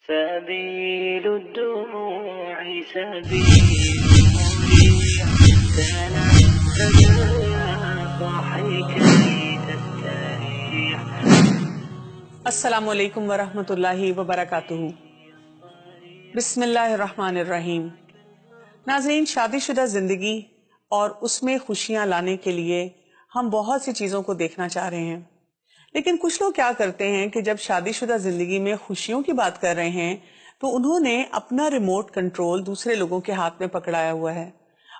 سبيل الدموع سبيل مريح تنهد يا صاحي كي تستريح. السلام علیکم ورحمۃ اللہ وبرکاتہ. بسم اللہ الرحمن الرحیم. ناظرین، شادی شدہ زندگی اور اس میں خوشیاں لانے کے لیے ہم بہت سی چیزوں کو دیکھنا چاہ رہے ہیں، لیکن کچھ لوگ کیا کرتے ہیں کہ جب شادی شدہ زندگی میں خوشیوں کی بات کر رہے ہیں تو انہوں نے اپنا ریموٹ کنٹرول دوسرے لوگوں کے ہاتھ میں پکڑایا ہوا ہے،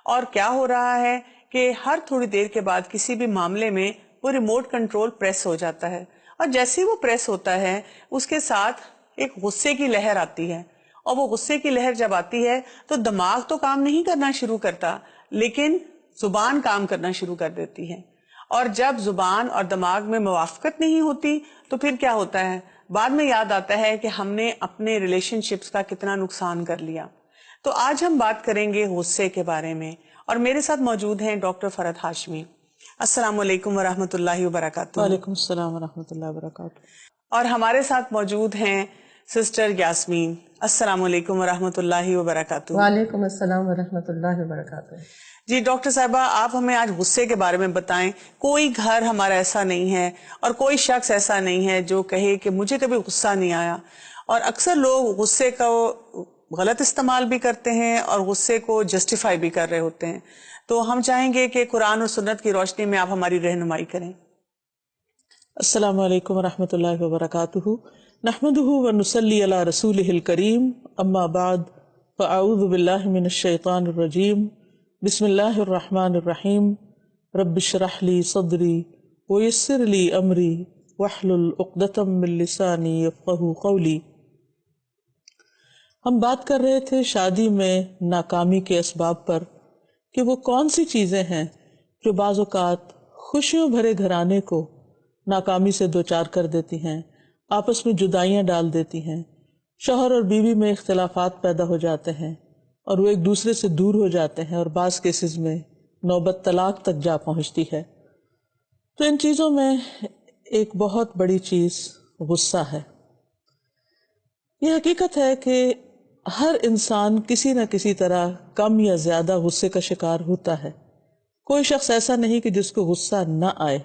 اور کیا ہو رہا ہے کہ ہر تھوڑی دیر کے بعد کسی بھی معاملے میں وہ ریموٹ کنٹرول پریس ہو جاتا ہے، اور جیسے وہ پریس ہوتا ہے اس کے ساتھ ایک غصے کی لہر آتی ہے، اور وہ غصے کی لہر جب آتی ہے تو دماغ تو کام نہیں کرنا شروع کرتا، لیکن زبان کام کرنا شروع کر دیتی ہے. اور جب زبان اور دماغ میں موافقت نہیں ہوتی تو پھر کیا ہوتا ہے؟ بعد میں یاد آتا ہے کہ ہم نے اپنے ریلیشن شپس کا کتنا نقصان کر لیا. تو آج ہم بات کریں گے غصے کے بارے میں، اور میرے ساتھ موجود ہیں ڈاکٹر فرحت ہاشمی. السلام علیکم ورحمۃ اللہ وبرکاتہ. وعلیکم السلام ورحمۃ اللہ وبرکاتہ. اور ہمارے ساتھ موجود ہیں سسٹر یاسمین. السلام علیکم ورحمۃ اللہ وبرکاتہ. وعلیکم السلام ورحمۃ اللہ وبرکاتہ. جی ڈاکٹر صاحبہ، آپ ہمیں آج غصے کے بارے میں بتائیں. کوئی گھر ہمارا ایسا نہیں ہے اور کوئی شخص ایسا نہیں ہے جو کہے کہ مجھے کبھی غصہ نہیں آیا، اور اکثر لوگ غصے کا غلط استعمال بھی کرتے ہیں اور غصے کو جسٹیفائی بھی کر رہے ہوتے ہیں. تو ہم چاہیں گے کہ قرآن اور سنت کی روشنی میں آپ ہماری رہنمائی کریں. السلام علیکم ورحمۃ اللہ وبرکاتہ. نحمده ونصلی علی رسولہ الکریم، اما بعد فاعوذ باللہ من الشیطان الرجیم. بسم اللہ الرحمن الرحیم. رب اشرح لی صدری ویسر لی امری واحلل عقدۃ من لسانی یفقہوا قولی. ہم بات کر رہے تھے شادی میں ناکامی کے اسباب پر، کہ وہ کون سی چیزیں ہیں جو بعض اوقات خوشیوں بھرے گھرانے کو ناکامی سے دوچار کر دیتی ہیں، آپس میں جدائیاں ڈال دیتی ہیں، شوہر اور بیوی میں اختلافات پیدا ہو جاتے ہیں اور وہ ایک دوسرے سے دور ہو جاتے ہیں، اور بعض کیسز میں نوبت طلاق تک جا پہنچتی ہے. تو ان چیزوں میں ایک بہت بڑی چیز غصہ ہے. یہ حقیقت ہے کہ ہر انسان کسی نہ کسی طرح کم یا زیادہ غصے کا شکار ہوتا ہے. کوئی شخص ایسا نہیں کہ جس کو غصہ نہ آئے،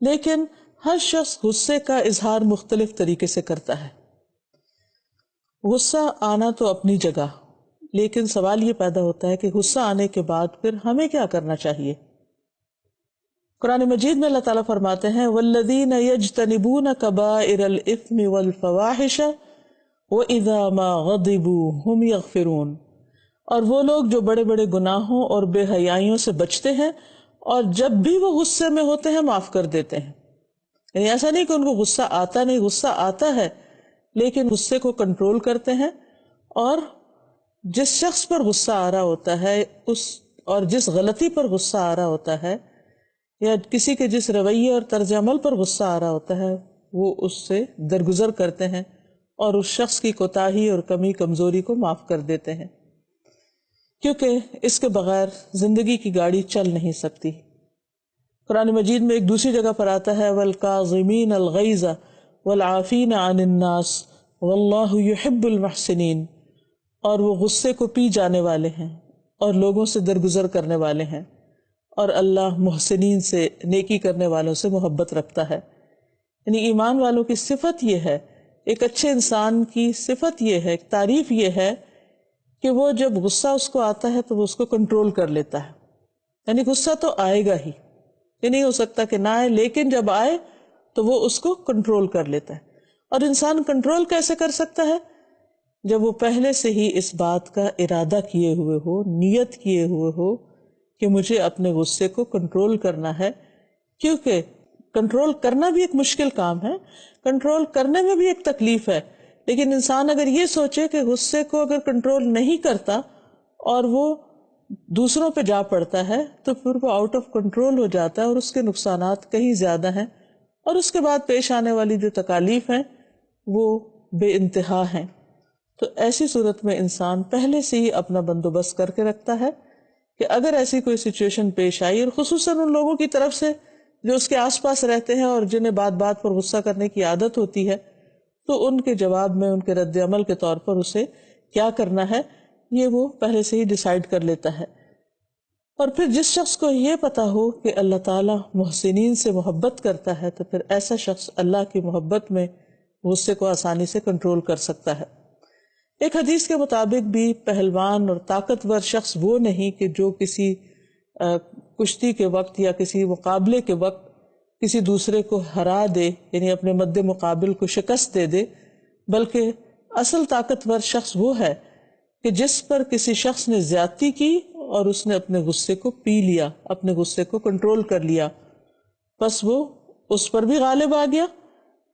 لیکن ہر شخص غصے کا اظہار مختلف طریقے سے کرتا ہے. غصہ آنا تو اپنی جگہ، لیکن سوال یہ پیدا ہوتا ہے کہ غصہ آنے کے بعد پھر ہمیں کیا کرنا چاہیے. قرآن مجید میں اللہ تعالیٰ فرماتے ہیں والذین یجتنبون کبائر الاثم والفواحش وَإِذَا مَا غَضِبُوا هُمْ يَغْفِرُونَ. اور وہ لوگ جو بڑے بڑے گناہوں اور بے حیائیوں سے بچتے ہیں اور جب بھی وہ غصے میں ہوتے ہیں معاف کر دیتے ہیں. یعنی ایسا نہیں کہ ان کو غصہ آتا نہیں، غصہ آتا ہے، لیکن غصے کو کنٹرول کرتے ہیں، اور جس شخص پر غصہ آ رہا ہوتا ہے اور جس غلطی پر غصہ آ رہا ہوتا ہے، یا کسی کے جس رویے اور طرز عمل پر غصہ آ رہا ہوتا ہے، وہ اس سے درگزر کرتے ہیں اور اس شخص کی کوتاہی اور کمی کمزوری کو معاف کر دیتے ہیں، کیونکہ اس کے بغیر زندگی کی گاڑی چل نہیں سکتی. قرآن مجید میں ایک دوسری جگہ پر آتا ہے وَالْكَاظِمِينَ الْغَيْظَ وَالْعَافِينَ عَنِ النَّاسِ وَاللَّهُ يُحِبُّ الْمُحْسِنِينَ. اور وہ غصے کو پی جانے والے ہیں اور لوگوں سے درگزر کرنے والے ہیں، اور اللہ محسنین سے، نیکی کرنے والوں سے محبت رکھتا ہے. یعنی ایمان والوں کی صفت یہ ہے، ایک اچھے انسان کی صفت یہ ہے، ایک تعریف یہ ہے کہ وہ جب غصہ اس کو آتا ہے تو وہ اس کو کنٹرول کر لیتا ہے. یعنی غصہ تو آئے گا ہی، یہ نہیں ہو سکتا کہ نہ آئے، لیکن جب آئے تو وہ اس کو کنٹرول کر لیتا ہے. اور انسان کنٹرول کیسے کر سکتا ہے؟ جب وہ پہلے سے ہی اس بات کا ارادہ کیے ہوئے ہو، نیت کیے ہوئے ہو کہ مجھے اپنے غصے کو کنٹرول کرنا ہے. کیونکہ کنٹرول کرنا بھی ایک مشکل کام ہے، کنٹرول کرنے میں بھی ایک تکلیف ہے، لیکن انسان اگر یہ سوچے کہ غصے کو اگر کنٹرول نہیں کرتا اور وہ دوسروں پہ جا پڑتا ہے تو پھر وہ آؤٹ آف کنٹرول ہو جاتا ہے، اور اس کے نقصانات کہیں زیادہ ہیں، اور اس کے بعد پیش آنے والی جو تکالیف ہیں وہ بے انتہا ہیں. تو ایسی صورت میں انسان پہلے سے ہی اپنا بندوبست کر کے رکھتا ہے کہ اگر ایسی کوئی سچویشن پیش آئی، اور خصوصاً ان لوگوں کی طرف سے جو اس کے آس پاس رہتے ہیں اور جنہیں بات بات پر غصہ کرنے کی عادت ہوتی ہے، تو ان کے جواب میں، ان کے رد عمل کے طور پر اسے کیا کرنا ہے یہ وہ پہلے سے ہی ڈیسائیڈ کر لیتا ہے۔ اور پھر جس شخص کو یہ پتا ہو کہ اللہ تعالیٰ محسنین سے محبت کرتا ہے تو پھر ایسا شخص اللہ کی محبت میں غصے کو آسانی سے کنٹرول کر سکتا ہے۔ ایک حدیث کے مطابق بھی پہلوان اور طاقتور شخص وہ نہیں کہ جو کسی کشتی کے وقت یا کسی مقابلے کے وقت کسی دوسرے کو ہرا دے، یعنی اپنے مد مقابل کو شکست دے دے، بلکہ اصل طاقتور شخص وہ ہے کہ جس پر کسی شخص نے زیادتی کی اور اس نے اپنے غصے کو پی لیا، اپنے غصے کو کنٹرول کر لیا، بس وہ اس پر بھی غالب آ گیا،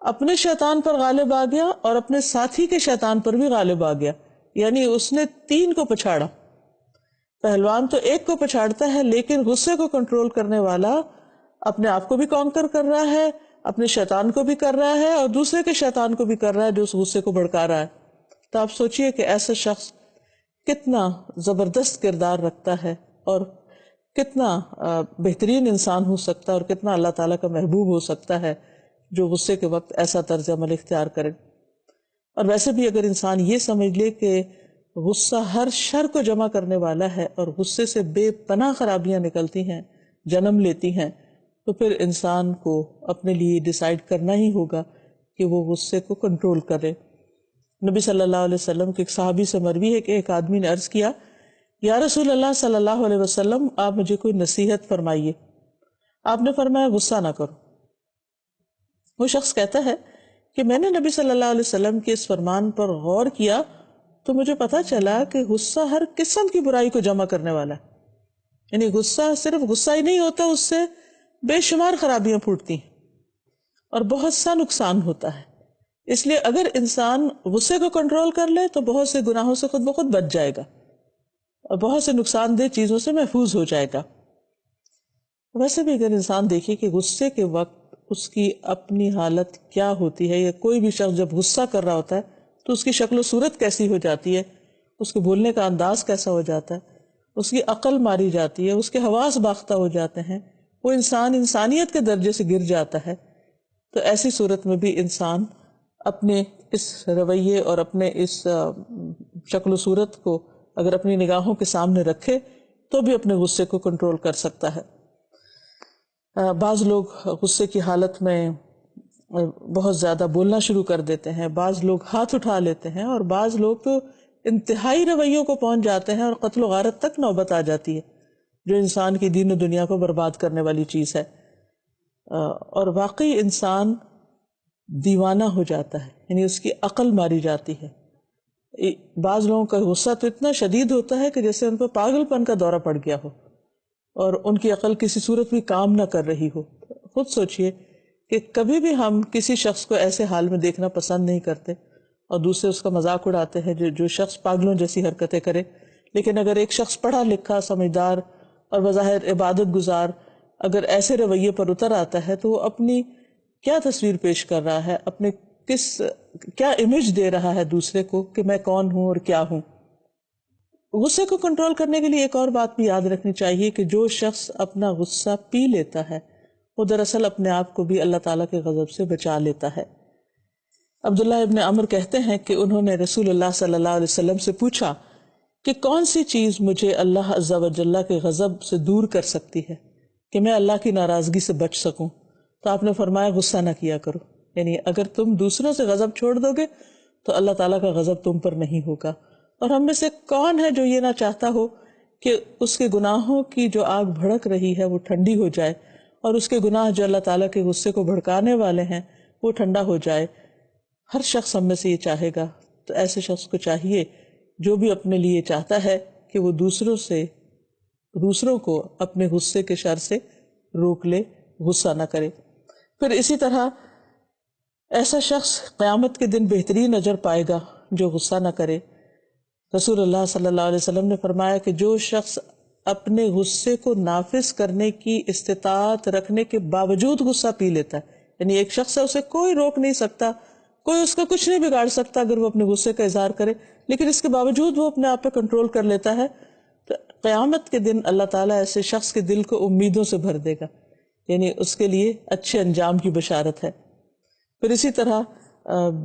اپنے شیطان پر غالب آ گیا اور اپنے ساتھی کے شیطان پر بھی غالب آ گیا، یعنی اس نے 3 کو پچھاڑا۔ پہلوان تو ایک کو پچھاڑتا ہے، لیکن غصے کو کنٹرول کرنے والا اپنے آپ کو بھی کانکر کر رہا ہے، اپنے شیطان کو بھی کر رہا ہے اور دوسرے کے شیطان کو بھی کر رہا ہے جو اس غصے کو بھڑکا رہا ہے۔ تو آپ سوچئے کہ ایسا شخص کتنا زبردست کردار رکھتا ہے اور کتنا بہترین انسان ہو سکتا ہے اور کتنا اللہ تعالیٰ کا محبوب ہو سکتا ہے جو غصے کے وقت ایسا طرز عمل اختیار کرے۔ اور ویسے بھی اگر انسان یہ سمجھ لے کہ غصہ ہر شر کو جمع کرنے والا ہے اور غصے سے بے پناہ خرابیاں نکلتی ہیں، جنم لیتی ہیں، تو پھر انسان کو اپنے لیے ڈیسائیڈ کرنا ہی ہوگا کہ وہ غصے کو کنٹرول کرے۔ نبی صلی اللہ علیہ وسلم کے ایک صحابی سے مروی ہے کہ ایک آدمی نے عرض کیا، یا رسول اللہ صلی اللہ علیہ وسلم، آپ مجھے کوئی نصیحت فرمائیے۔ آپ نے فرمایا غصہ نہ کرو۔ وہ شخص کہتا ہے کہ میں نے نبی صلی اللہ علیہ وسلم کے اس فرمان پر غور کیا تو مجھے پتا چلا کہ غصہ ہر قسم کی برائی کو جمع کرنے والا ہے، یعنی غصہ صرف غصہ ہی نہیں ہوتا، اس سے بے شمار خرابیاں پھوٹتی ہیں اور بہت سا نقصان ہوتا ہے۔ اس لیے اگر انسان غصے کو کنٹرول کر لے تو بہت سے گناہوں سے خود بخود بچ جائے گا اور بہت سے نقصان دہ چیزوں سے محفوظ ہو جائے گا۔ ویسے بھی اگر انسان دیکھے کہ غصے کے وقت اس کی اپنی حالت کیا ہوتی ہے، یا کوئی بھی شخص جب غصہ کر رہا ہوتا ہے تو اس کی شکل و صورت کیسی ہو جاتی ہے، اس کے بولنے کا انداز کیسا ہو جاتا ہے، اس کی عقل ماری جاتی ہے، اس کے حواس باختہ ہو جاتے ہیں، وہ انسان انسانیت کے درجے سے گر جاتا ہے۔ تو ایسی صورت میں بھی انسان اپنے اس رویے اور اپنے اس شکل و صورت کو اگر اپنی نگاہوں کے سامنے رکھے تو بھی اپنے غصے کو کنٹرول کر سکتا ہے۔ بعض لوگ غصے کی حالت میں بہت زیادہ بولنا شروع کر دیتے ہیں، بعض لوگ ہاتھ اٹھا لیتے ہیں، اور بعض لوگ تو انتہائی رویوں کو پہنچ جاتے ہیں اور قتل و غارت تک نوبت آ جاتی ہے، جو انسان کی دین و دنیا کو برباد کرنے والی چیز ہے۔ اور واقعی انسان دیوانہ ہو جاتا ہے، یعنی اس کی عقل ماری جاتی ہے۔ بعض لوگوں کا غصہ تو اتنا شدید ہوتا ہے کہ جیسے ان پر پاگل پن کا دورہ پڑ گیا ہو اور ان کی عقل کسی صورت بھی کام نہ کر رہی ہو۔ خود سوچئے کہ کبھی بھی ہم کسی شخص کو ایسے حال میں دیکھنا پسند نہیں کرتے اور دوسرے اس کا مذاق اڑاتے ہیں جو شخص پاگلوں جیسی حرکتیں کرے، لیکن اگر ایک شخص پڑھا لکھا، سمجھدار اور بظاہر عبادت گزار اگر ایسے رویے پر اتر آتا ہے تو وہ اپنی کیا تصویر پیش کر رہا ہے، اپنے کیا امیج دے رہا ہے دوسرے کو کہ میں کون ہوں اور کیا ہوں۔ غصے کو کنٹرول کرنے کے لیے ایک اور بات بھی یاد رکھنی چاہیے کہ جو شخص اپنا غصہ پی لیتا ہے وہ دراصل اپنے آپ کو بھی اللہ تعالیٰ کے غضب سے بچا لیتا ہے۔ عبداللہ ابن عمر کہتے ہیں کہ انہوں نے رسول اللہ صلی اللہ علیہ وسلم سے پوچھا کہ کون سی چیز مجھے اللہ عز و جل کے غضب سے دور کر سکتی ہے کہ میں اللہ کی ناراضگی سے بچ سکوں؟ تو آپ نے فرمایا غصہ نہ کیا کرو، یعنی اگر تم دوسروں سے غضب چھوڑ دو گے تو اللہ تعالیٰ کا غضب تم پر نہیں ہوگا۔ اور ہم میں سے کون ہے جو یہ نہ چاہتا ہو کہ اس کے گناہوں کی جو آگ بھڑک رہی ہے وہ ٹھنڈی ہو جائے اور اس کے گناہ جو اللہ تعالیٰ کے غصے کو بھڑکانے والے ہیں وہ ٹھنڈا ہو جائے۔ ہر شخص ہم میں سے یہ چاہے گا۔ تو ایسے شخص کو چاہیے جو بھی اپنے لیے چاہتا ہے کہ وہ دوسروں کو اپنے غصے کے شر سے روک لے، غصہ نہ کرے۔ پھر اسی طرح ایسا شخص قیامت کے دن بہترین اجر پائے گا جو غصہ نہ کرے۔ رسول اللہ صلی اللہ علیہ وسلم نے فرمایا کہ جو شخص اپنے غصے کو نافذ کرنے کی استطاعت رکھنے کے باوجود غصہ پی لیتا ہے، یعنی ایک شخص ہے، اسے کوئی روک نہیں سکتا، کوئی اس کا کچھ نہیں بگاڑ سکتا اگر وہ اپنے غصے کا اظہار کرے، لیکن اس کے باوجود وہ اپنے آپ پہ کنٹرول کر لیتا ہے، تو قیامت کے دن اللہ تعالیٰ ایسے شخص کے دل کو امیدوں سے بھر دے گا، یعنی اس کے لیے اچھے انجام کی بشارت ہے۔ پھر اسی طرح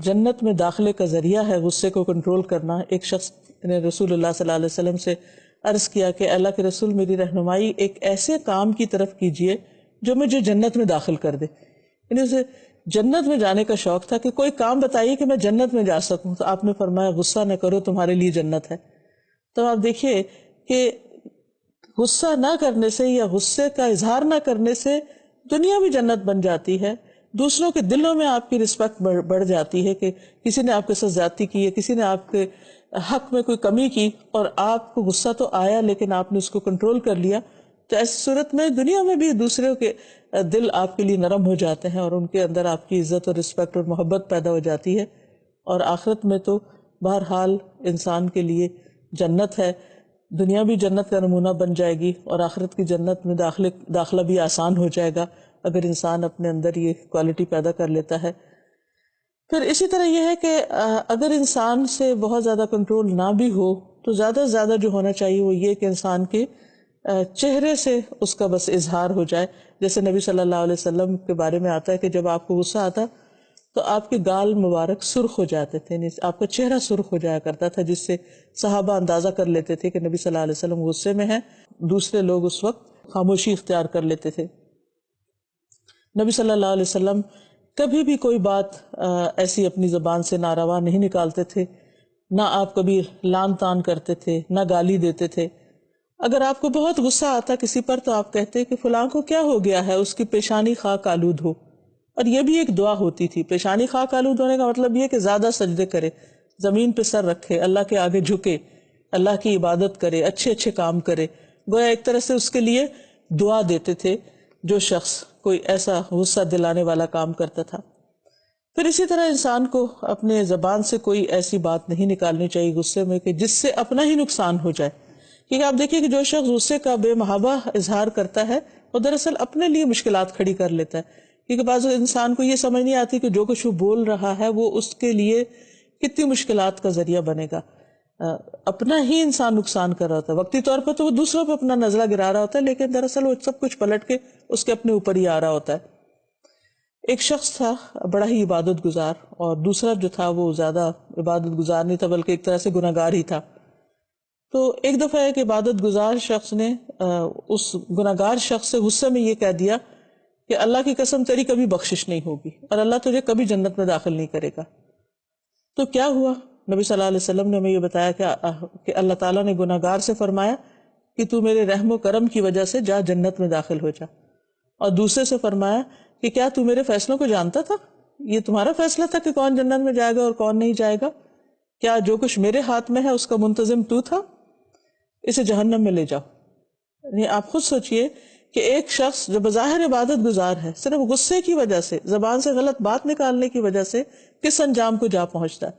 جنت میں داخلے کا ذریعہ ہے غصے کو کنٹرول کرنا. ایک شخص نے رسول اللہ صلی اللہ علیہ وسلم سے عرض کیا کہ اللہ کے رسول میری رہنمائی ایک ایسے کام کی طرف کیجئے جو مجھے جنت میں داخل کر دے. یعنی اسے جنت میں جانے کا شوق تھا کہ کوئی کام بتائیے کہ میں جنت میں جا سکوں. تو آپ نے فرمایا غصہ نہ کرو تمہارے لیے جنت ہے. تو آپ دیکھیے کہ غصہ نہ کرنے سے یا غصے کا اظہار نہ کرنے سے دنیا بھی جنت بن جاتی ہے. دوسروں کے دلوں میں آپ کی رسپیکٹ بڑھ جاتی ہے کہ کسی نے آپ کے ساتھ زیادتی کی ہے, کسی نے آپ کے حق میں کوئی کمی کی اور آپ کو غصہ تو آیا لیکن آپ نے اس کو کنٹرول کر لیا. تو ایسی صورت میں دنیا میں بھی دوسروں کے دل آپ کے لیے نرم ہو جاتے ہیں اور ان کے اندر آپ کی عزت اور رسپیکٹ اور محبت پیدا ہو جاتی ہے. اور آخرت میں تو بہرحال انسان کے لیے جنت ہے. دنیا بھی جنت کا نمونہ بن جائے گی اور آخرت کی جنت میں داخلہ بھی آسان ہو جائے گا اگر انسان اپنے اندر یہ کوالٹی پیدا کر لیتا ہے. پھر اسی طرح یہ ہے کہ اگر انسان سے بہت زیادہ کنٹرول نہ بھی ہو تو زیادہ سے زیادہ جو ہونا چاہیے وہ یہ کہ انسان کے چہرے سے اس کا بس اظہار ہو جائے. جیسے نبی صلی اللہ علیہ وسلم کے بارے میں آتا ہے کہ جب آپ کو غصہ آتا تو آپ کے گال مبارک سرخ ہو جاتے تھے, آپ کا چہرہ سرخ ہو جایا کرتا تھا, جس سے صحابہ اندازہ کر لیتے تھے کہ نبی صلی اللہ علیہ وسلم غصے میں ہیں. دوسرے لوگ اس وقت خاموشی اختیار کر لیتے تھے. نبی صلی اللہ علیہ وسلم کبھی بھی کوئی بات ایسی اپنی زبان سے ناروا نہیں نکالتے تھے, نہ آپ کبھی لان تان کرتے تھے, نہ گالی دیتے تھے. اگر آپ کو بہت غصہ آتا کسی پر تو آپ کہتے کہ فلاں کو کیا ہو گیا ہے, اس کی پیشانی خاک آلود ہو. اور یہ بھی ایک دعا ہوتی تھی. پیشانی خاک آلود ہونے کا مطلب یہ کہ زیادہ سجدے کرے, زمین پہ سر رکھے, اللہ کے آگے جھکے, اللہ کی عبادت کرے, اچھے اچھے کام کرے. گویا ایک طرح سے اس کے لیے دعا دیتے تھے جو شخص کوئی ایسا غصہ دلانے والا کام کرتا تھا. پھر اسی طرح انسان کو اپنے زبان سے کوئی ایسی بات نہیں نکالنی چاہیے غصے میں کہ جس سے اپنا ہی نقصان ہو جائے. کیونکہ آپ دیکھیے کہ جو شخص غصے کا بے محابہ اظہار کرتا ہے وہ دراصل اپنے لیے مشکلات کھڑی کر لیتا ہے. کیونکہ بعض انسان کو یہ سمجھ نہیں آتی کہ جو کچھ وہ بول رہا ہے وہ اس کے لیے کتنی مشکلات کا ذریعہ بنے گا. اپنا ہی انسان نقصان کر رہا ہوتا ہے. وقتی طور پر تو وہ دوسروں پہ اپنا نزلہ گرا رہا ہوتا ہے لیکن دراصل وہ سب کچھ پلٹ کے اس کے اپنے اوپر ہی آ رہا ہوتا ہے. ایک شخص تھا بڑا ہی عبادت گزار اور دوسرا جو تھا وہ زیادہ عبادت گزار نہیں تھا بلکہ ایک طرح سے گناہگار ہی تھا. تو ایک دفعہ ایک عبادت گزار شخص نے اس گناہگار شخص سے غصے میں یہ کہہ دیا کہ اللہ کی قسم تیری کبھی بخشش نہیں ہوگی اور اللہ تجھے کبھی جنت میں داخل نہیں کرے گا. تو کیا ہوا؟ نبی صلی اللہ علیہ وسلم نے ہمیں یہ بتایا کہ اللہ تعالیٰ نے گناہگار سے فرمایا کہ تو میرے رحم و کرم کی وجہ سے جا جنت میں داخل ہو جا, اور دوسرے سے فرمایا کہ کیا تو میرے فیصلوں کو جانتا تھا؟ یہ تمہارا فیصلہ تھا کہ کون جنت میں جائے گا اور کون نہیں جائے گا؟ کیا جو کچھ میرے ہاتھ میں ہے اس کا منتظم تو تھا؟ اسے جہنم میں لے جاؤ. یعنی آپ خود سوچئے کہ ایک شخص جو بظاہر عبادت گزار ہے صرف غصے کی وجہ سے, زبان سے غلط بات نکالنے کی وجہ سے کس انجام کو جا پہنچتا ہے,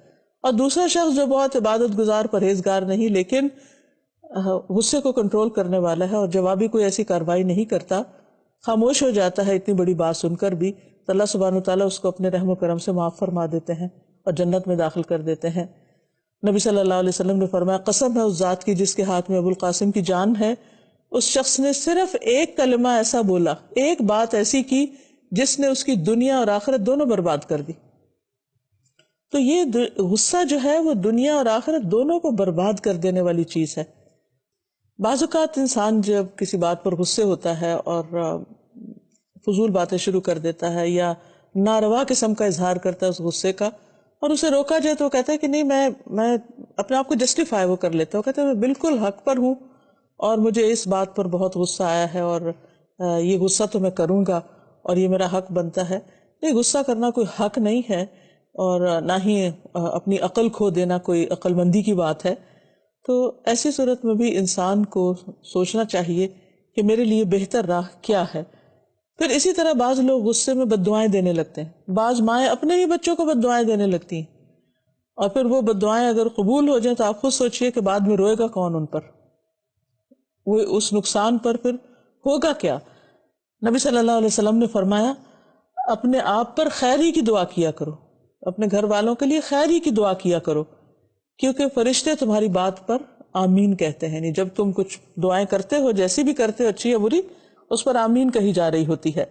اور دوسرا شخص جو بہت عبادت گزار پرہیزگار نہیں لیکن غصے کو کنٹرول کرنے والا ہے اور جوابی کوئی ایسی کارروائی نہیں کرتا, خاموش ہو جاتا ہے اتنی بڑی بات سن کر بھی, تو اللہ سبحانہ وتعالیٰ اس کو اپنے رحم و کرم سے معاف فرما دیتے ہیں اور جنت میں داخل کر دیتے ہیں. نبی صلی اللہ علیہ وسلم نے فرمایا قسم ہے اس ذات کی جس کے ہاتھ میں ابو القاسم کی جان ہے, اس شخص نے صرف ایک کلمہ ایسا بولا, ایک بات ایسی کی جس نے اس کی دنیا اور آخرت دونوں برباد کر دی. تو یہ غصہ جو ہے وہ دنیا اور آخرت دونوں کو برباد کر دینے والی چیز ہے. بعض اوقات انسان جب کسی بات پر غصے ہوتا ہے اور فضول باتیں شروع کر دیتا ہے یا ناروا قسم کا اظہار کرتا ہے اس غصے کا, اور اسے روکا جائے تو وہ کہتا ہے کہ نہیں میں اپنے آپ کو جسٹیفائی وہ کر لیتا ہوں, کہتا ہے میں بالکل حق پر ہوں اور مجھے اس بات پر بہت غصہ آیا ہے اور یہ غصہ تو میں کروں گا اور یہ میرا حق بنتا ہے. یہ غصہ کرنا کوئی حق نہیں ہے اور نہ ہی اپنی عقل کھو دینا کوئی عقل مندی کی بات ہے. تو ایسی صورت میں بھی انسان کو سوچنا چاہیے کہ میرے لیے بہتر راہ کیا ہے. پھر اسی طرح بعض لوگ غصے میں بد دعائیں دینے لگتے ہیں. بعض مائیں اپنے ہی بچوں کو بد دعائیں دینے لگتی ہیں اور پھر وہ بد دعائیں اگر قبول ہو جائیں تو آپ خود سوچئے کہ بعد میں روئے گا کون ان پر, وہ اس نقصان پر پھر ہوگا کیا. نبی صلی اللہ علیہ وسلم نے فرمایا اپنے آپ پر خیر ہی کی دعا کیا کرو, اپنے گھر والوں کے لیے خیر ہی کی دعا کیا کرو, کیونکہ فرشتے تمہاری بات پر آمین کہتے ہیں. جب تم کچھ دعائیں کرتے ہو, جیسی بھی کرتے ہو اچھی یا بری, اس پر آمین کہی جا رہی ہوتی ہے.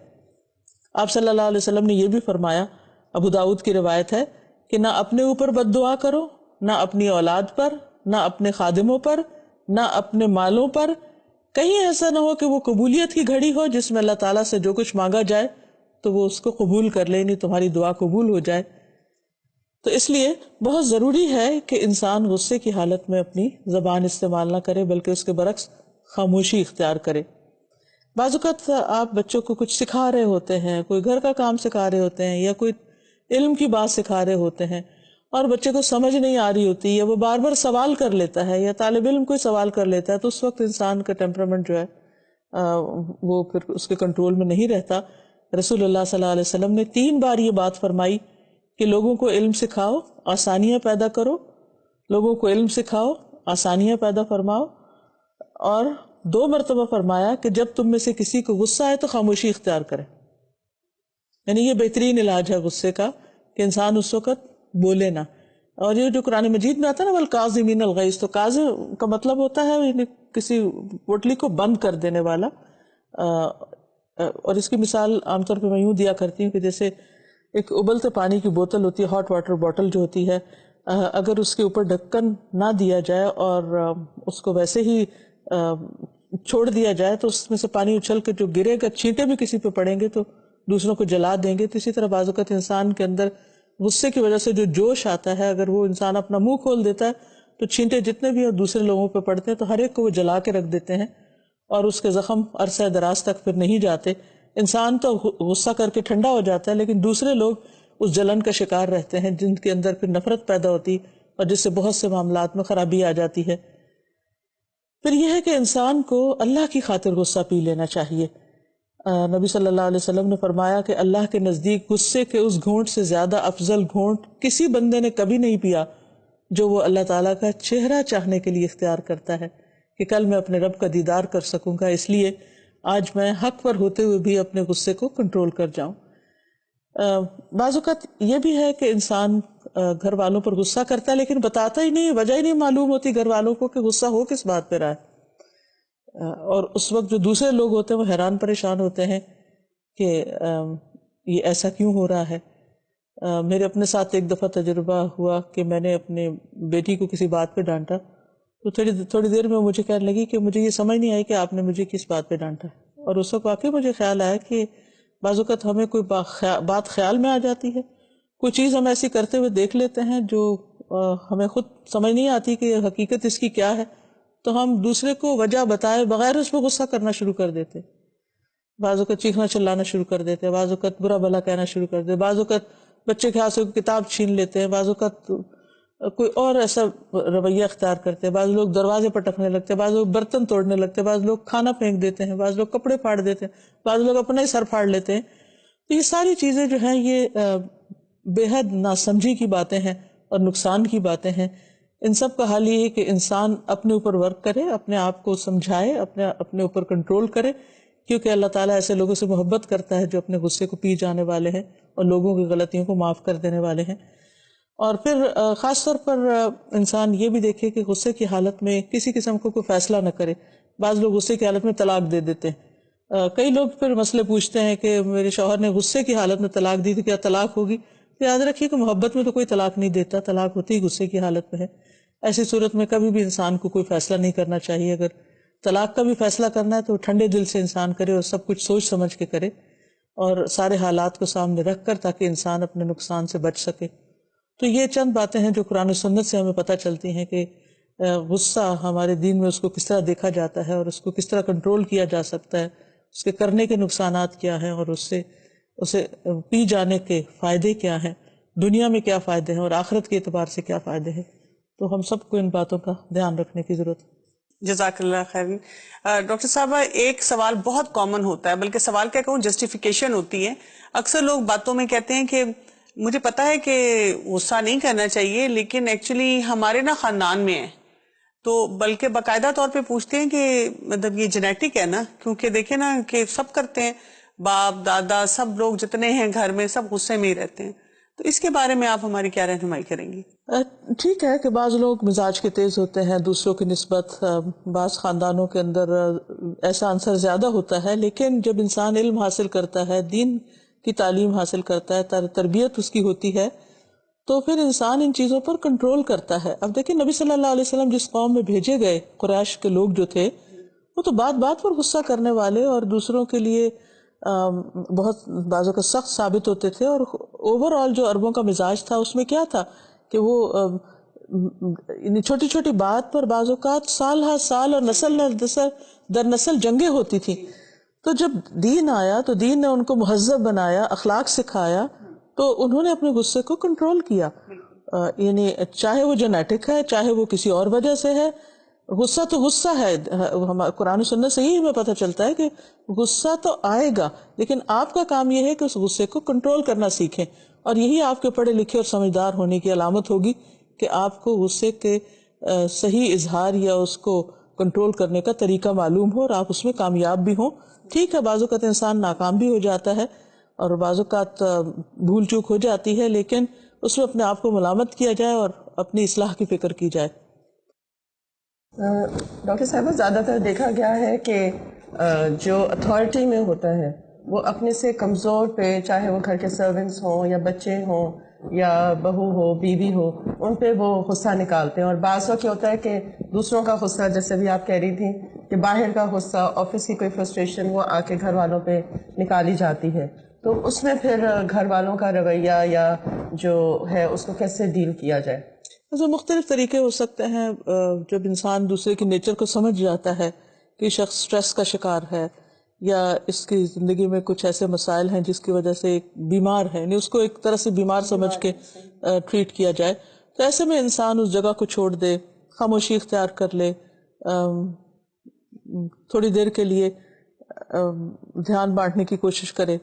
آپ صلی اللہ علیہ وسلم نے یہ بھی فرمایا, ابو داؤد کی روایت ہے کہ نہ اپنے اوپر بد دعا کرو، نہ اپنی اولاد پر، نہ اپنے خادموں پر، نہ اپنے مالوں پر. کہیں ایسا نہ ہو کہ وہ قبولیت کی گھڑی ہو جس میں اللہ تعالیٰ سے جو کچھ مانگا جائے تو وہ اس کو قبول کر لے، نہیں تمہاری دعا قبول ہو جائے. تو اس لیے بہت ضروری ہے کہ انسان غصے کی حالت میں اپنی زبان استعمال نہ کرے بلکہ اس کے برعکس خاموشی اختیار کرے. بعض اوقات آپ بچوں کو کچھ سکھا رہے ہوتے ہیں، کوئی گھر کا کام سکھا رہے ہوتے ہیں یا کوئی علم کی بات سکھا رہے ہوتے ہیں اور بچے کو سمجھ نہیں آ رہی ہوتی یا وہ بار بار سوال کر لیتا ہے یا طالب علم کوئی سوال کر لیتا ہے، تو اس وقت انسان کا ٹیمپرامنٹ جو ہے وہ پھر اس کے کنٹرول میں نہیں رہتا. رسول اللہ صلی اللہ علیہ وسلم نے 3 بار یہ بات فرمائی کہ لوگوں کو علم سکھاؤ، آسانیاں پیدا کرو، لوگوں کو علم سکھاؤ، آسانیاں پیدا فرماؤ، اور 2 مرتبہ فرمایا کہ جب تم میں سے کسی کو غصہ آئے تو خاموشی اختیار کرے. یعنی یہ بہترین علاج ہے غصے کا کہ انسان اس وقت بولے نہ. اور یہ جو قرآن مجید میں آتا ہے نا والکاظمین الغیظ، تو کاظم کا مطلب ہوتا ہے یعنی کسی پوٹلی کو بند کر دینے والا. اور اس کی مثال عام طور پہ میں یوں دیا کرتی ہوں کہ جیسے ایک ابلتے پانی کی بوتل ہوتی ہے، ہاٹ واٹر بوتل جو ہوتی ہے، اگر اس کے اوپر ڈھکن نہ دیا جائے اور اس کو ویسے ہی چھوڑ دیا جائے تو اس میں سے پانی اچھل کے جو گرے گا، چھینٹے بھی کسی پہ پڑیں گے تو دوسروں کو جلا دیں گے. تو اسی طرح بعض اوقات انسان کے اندر غصے کی وجہ سے جو جوش آتا ہے، اگر وہ انسان اپنا منہ کھول دیتا ہے تو چھینٹے جتنے بھی دوسرے لوگوں پہ پڑتے ہیں تو ہر ایک کو وہ جلا کے رکھ دیتے ہیں اور اس کے زخم عرصہ دراز تک پھر نہیں جاتے. انسان تو غصہ کر کے ٹھنڈا ہو جاتا ہے لیکن دوسرے لوگ اس جلن کا شکار رہتے ہیں جن کے اندر پھر نفرت پیدا ہوتی اور جس سے بہت سے معاملات میں خرابی آ جاتی ہے. پھر یہ ہے کہ انسان کو اللہ کی خاطر غصہ پی لینا چاہیے. نبی صلی اللہ علیہ وسلم نے فرمایا کہ اللہ کے نزدیک غصے کے اس گھونٹ سے زیادہ افضل گھونٹ کسی بندے نے کبھی نہیں پیا جو وہ اللہ تعالیٰ کا چہرہ چاہنے کے لیے اختیار کرتا ہے کہ کل میں اپنے رب کا دیدار کر سکوں گا، اس لیے آج میں حق پر ہوتے ہوئے بھی اپنے غصے کو کنٹرول کر جاؤں. بعض اوقات یہ بھی ہے کہ انسان گھر والوں پر غصہ کرتا ہے لیکن بتاتا ہی نہیں، وجہ ہی نہیں معلوم ہوتی گھر والوں کو کہ غصہ ہو کس بات پہ رہا ہے. اور اس وقت جو دوسرے لوگ ہوتے ہیں وہ حیران پریشان ہوتے ہیں کہ یہ ایسا کیوں ہو رہا ہے. میرے اپنے ساتھ ایک دفعہ تجربہ ہوا کہ میں نے اپنے بیٹی کو کسی بات پہ ڈانٹا تو تھوڑی دیر میں مجھے کہنے لگی کہ مجھے یہ سمجھ نہیں آئی کہ آپ نے مجھے کس بات پہ ڈانٹا. اور اس وقت واقعی مجھے خیال آیا کہ بعض اوقات ہمیں کوئی بات خیال میں آ جاتی ہے، کوئی چیز ہم ایسی کرتے ہوئے دیکھ لیتے ہیں جو ہمیں خود سمجھ نہیں آتی کہ حقیقت اس کی کیا ہے، تو ہم دوسرے کو وجہ بتائے بغیر اس پہ غصہ کرنا شروع کر دیتے. بعض اوقات چیخنا چلانا شروع کر دیتے، بعض اوقات برا بھلا کہنا شروع کر دیتے، بعض اوقات بچے کے ہاتھ سے کتاب چھین لیتے ہیں، بعض اوقات کوئی اور ایسا رویہ اختیار کرتے ہیں، بعض لوگ دروازے پٹکنے لگتے ہیں، بعض لوگ برتن توڑنے لگتے ہیں، بعض لوگ کھانا پھینک دیتے ہیں، بعض لوگ کپڑے پھاڑ دیتے ہیں، بعض لوگ اپنا ہی سر پھاڑ لیتے ہیں. تو یہ ساری چیزیں جو ہیں یہ بے حد ناسمجھی کی باتیں ہیں اور نقصان کی باتیں ہیں. ان سب کا حل یہ ہے کہ انسان اپنے اوپر ورک کرے، اپنے آپ کو سمجھائے، اپنے اوپر کنٹرول کرے، کیونکہ اللہ تعالیٰ ایسے لوگوں سے محبت کرتا ہے جو اپنے غصے کو پی جانے والے ہیں اور لوگوں کی غلطیوں کو معاف کر دینے والے ہیں. اور پھر خاص طور پر انسان یہ بھی دیکھے کہ غصے کی حالت میں کسی قسم کو کوئی فیصلہ نہ کرے. بعض لوگ غصے کی حالت میں طلاق دے دیتے ہیں. کئی لوگ پھر مسئلے پوچھتے ہیں کہ میرے شوہر نے غصے کی حالت میں طلاق دی تو کیا طلاق ہوگی؟ یاد رکھیے کہ محبت میں تو کوئی طلاق نہیں دیتا، طلاق ہوتی ہی غصے کی حالت میں ہے. ایسی صورت میں کبھی بھی انسان کو کوئی فیصلہ نہیں کرنا چاہیے. اگر طلاق کا بھی فیصلہ کرنا ہے تو ٹھنڈے دل سے انسان کرے اور سب کچھ سوچ سمجھ کے کرے اور سارے حالات کو سامنے رکھ کر، تاکہ انسان اپنے نقصان سے بچ سکے. تو یہ چند باتیں ہیں جو قرآن و سنت سے ہمیں پتہ چلتی ہیں کہ غصہ ہمارے دین میں اس کو کس طرح دیکھا جاتا ہے اور اس کو کس طرح کنٹرول کیا جا سکتا ہے، اس کے کرنے کے نقصانات کیا ہیں اور اسے پی جانے کے فائدے کیا ہیں، دنیا میں کیا فائدے ہیں اور آخرت کے اعتبار سے کیا فائدے ہیں. تو ہم سب کو ان باتوں کا دھیان رکھنے کی ضرورت ہے. جزاک اللہ خیر. ڈاکٹر صاحبہ، ایک سوال بہت کامن ہوتا ہے، بلکہ سوال کیا کہوں جسٹیفیکیشن ہوتی ہے. اکثر لوگ باتوں میں کہتے ہیں کہ مجھے پتا ہے کہ غصہ نہیں کرنا چاہیے لیکن ایکچولی ہمارے نا خاندان میں ہے، تو بلکہ باقاعدہ طور پہ پوچھتے ہیں کہ مطلب یہ جینیٹک ہے نا، کیونکہ دیکھیں نا کہ سب کرتے ہیں، باپ دادا سب لوگ جتنے ہیں گھر میں سب غصے میں ہی رہتے ہیں. تو اس کے بارے میں آپ ہماری کیا رہنمائی کریں گی؟ ٹھیک ہے کہ بعض لوگ مزاج کے تیز ہوتے ہیں دوسروں کی نسبت، بعض خاندانوں کے اندر ایسا عنصر زیادہ ہوتا ہے، لیکن جب انسان علم حاصل کرتا ہے، دین کی تعلیم حاصل کرتا ہے، تربیت اس کی ہوتی ہے، تو پھر انسان ان چیزوں پر کنٹرول کرتا ہے. اب دیکھیں نبی صلی اللہ علیہ وسلم جس قوم میں بھیجے گئے، قریش کے لوگ جو تھے، وہ تو بات بات پر غصہ کرنے والے اور دوسروں کے لیے بہت بعضوں کا سخت ثابت ہوتے تھے. اور اوور آل جو عربوں کا مزاج تھا اس میں کیا تھا کہ وہ چھوٹی چھوٹی بات پر بعض اوقات سال ہر سال اور نسل در نسل جنگیں ہوتی تھیں. تو جب دین آیا تو دین نے ان کو مہذب بنایا، اخلاق سکھایا، تو انہوں نے اپنے غصے کو کنٹرول کیا. یعنی چاہے وہ جینیٹک ہے، چاہے وہ کسی اور وجہ سے ہے، غصہ تو غصہ ہے. قرآن و سنت سے ہی ہمیں پتہ چلتا ہے کہ غصہ تو آئے گا، لیکن آپ کا کام یہ ہے کہ اس غصے کو کنٹرول کرنا سیکھیں. اور یہی آپ کے پڑھے لکھے اور سمجھدار ہونے کی علامت ہوگی کہ آپ کو غصے کے صحیح اظہار یا اس کو کنٹرول کرنے کا طریقہ معلوم ہو اور آپ اس میں کامیاب بھی ہوں. ٹھیک ہے، بعض اوقات انسان ناکام بھی ہو جاتا ہے اور بعض اوقات بھول چوک ہو جاتی ہے، لیکن اس میں اپنے آپ کو ملامت کیا جائے اور اپنی اصلاح کی فکر کی جائے. ڈاکٹر صاحبہ زیادہ تر دیکھا گیا ہے کہ جو اتھارٹی میں ہوتا ہے وہ اپنے سے کمزور پہ، چاہے وہ گھر کے سرونٹس ہوں یا بچے ہوں یا بہو ہو، بیوی ہو، ان پہ وہ غصہ نکالتے ہیں. اور بعض وقت ہوتا ہے کہ دوسروں کا غصہ، جیسے بھی آپ کہہ رہی تھی کہ باہر کا غصہ، آفس کی کوئی فرسٹریشن، وہ آ کے گھر والوں پہ نکالی جاتی ہے. تو اس میں پھر گھر والوں کا رویہ یا جو ہے اس کو کیسے ڈیل کیا جائے؟ مختلف طریقے ہو سکتے ہیں. جب انسان دوسرے کی نیچر کو سمجھ جاتا ہے کہ شخص سٹریس کا شکار ہے یا اس کی زندگی میں کچھ ایسے مسائل ہیں جس کی وجہ سے ایک بیمار ہے، یعنی اس کو ایک طرح سے بیمار سمجھ کے ٹریٹ کیا جائے، تو ایسے میں انسان اس جگہ کو چھوڑ دے، خاموشی اختیار کر لے، تھوڑی دیر کے لیے دھیان بانٹنے کی کوشش کرے.